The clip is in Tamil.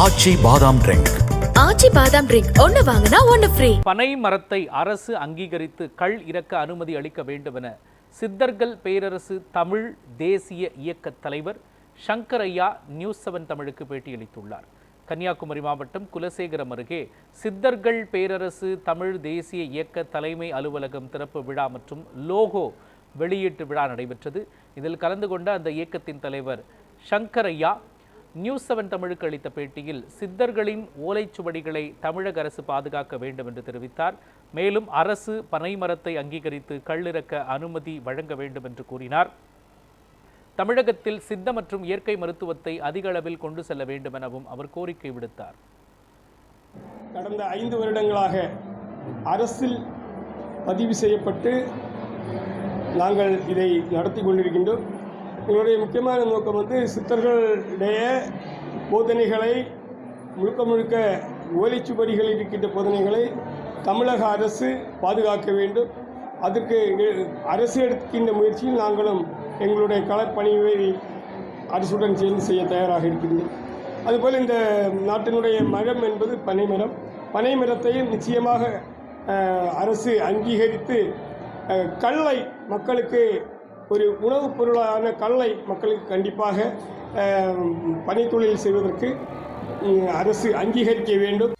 ஆச்சி பாதாம் ட்ரிங்க். ஆச்சி பாதாம் ட்ரிங்க் ஒன்னு வாங்கினா ஒன்னு ஃப்ரீ. பனை மரத்தை அரசு அங்கீகரித்து கள் இறக்க அனுமதி அளிக்க வேண்டும் என சித்தர்கள் பேரரசு தமிழ் தேசிய இயக்க தலைவர் சங்கரையா நியூஸ் 7 தமிழுக்கு பேட்டியளித்துள்ளார். கன்னியாகுமரி மாவட்டம் குலசேகரம் அருகே சித்தர்கள் பேரரசு தமிழ் தேசிய இயக்க தலைமை அலுவலகம் திறப்பு விழா மற்றும் லோகோ வெளியீட்டு விழா நடைபெற்றது. இதில் கலந்து கொண்ட அந்த இயக்கத்தின் தலைவர் சங்கரையா நியூஸ் 7 தமிழுக்கு அளித்த பேட்டியில் சித்தர்களின் ஓலைச்சுவடிகளை தமிழக அரசு பாதுகாக்க வேண்டும் என்று தெரிவித்தார். மேலும் அரசு பனை மரத்தை அங்கீகரித்து கள்ளிறக்க அனுமதி வழங்க வேண்டும் என்று கூறினார். தமிழகத்தில் சித்த மற்றும் இயற்கை மருத்துவத்தை அதிக அளவில் கொண்டு செல்ல வேண்டும் எனவும் அவர் கோரிக்கை விடுத்தார். கடந்த 5 வருடங்களாக அரசில் பதிவு செய்யப்பட்டு நாங்கள் இதை நடத்தி கொண்டிருக்கின்றோம். எங்களுடைய முக்கியமான நோக்கம் சித்தர்களுடைய போதனைகளை முழுக்க ஓலைச்சுவடிகளில் இருக்கின்ற போதனைகளை தமிழக அரசு பாதுகாக்க வேண்டும். அதற்கு அரசு எடுக்கின்ற முயற்சியில் நாங்களும் எங்களுடைய களப்பணியை அரசுடன் சேர்ந்து செய்ய தயாராக இருக்கின்றோம். அதுபோல் இந்த நாட்டினுடைய மரம் என்பது பனைமரம். பனைமரத்தையும் நிச்சயமாக அரசு அங்கீகரித்து கல்லை மக்களுக்கு ஒரு உணவுப் பொருளான கல்லை மக்களுக்கு கண்டிப்பாக பனைத்தொழில் செய்வதற்கு அரசு அங்கீகரிக்க வேண்டும்.